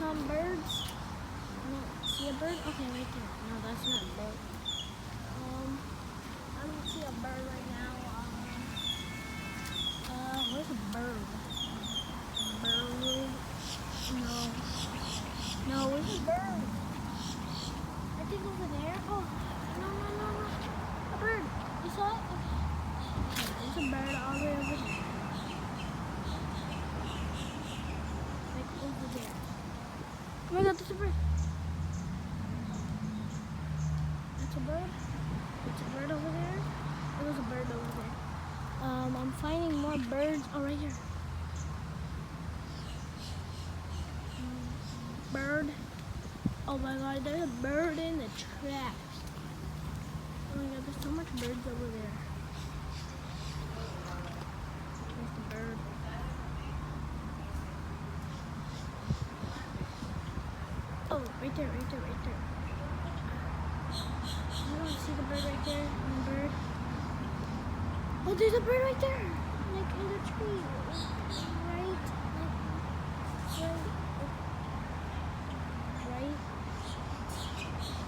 some birds. No, see a bird? Okay, right there. No, that's not a bird. I don't see a bird right now. Where's a bird? Bird? No. No, where's a bird? I think over there. Oh, no. A bird. You saw it? Okay, there's a bird all the way over there. Like over there. Oh my god, there's a bird. That's a bird. There's a bird over there. There was a bird over there. I'm finding more birds. Oh, right here. Bird. Oh my god, there's a bird in the trash. Oh my god, there's so much birds over there. There's the bird. Oh, right there. I don't see the bird right there. The bird. Oh, there's a bird right there. Like in the tree. Right there. Right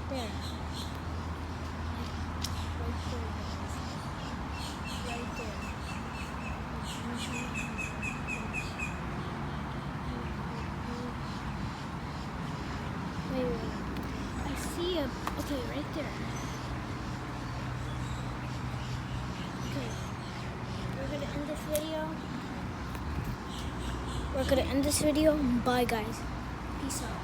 there. Wait. I see a. Okay, right there. Okay. We're gonna end this video. Bye, guys. Peace out.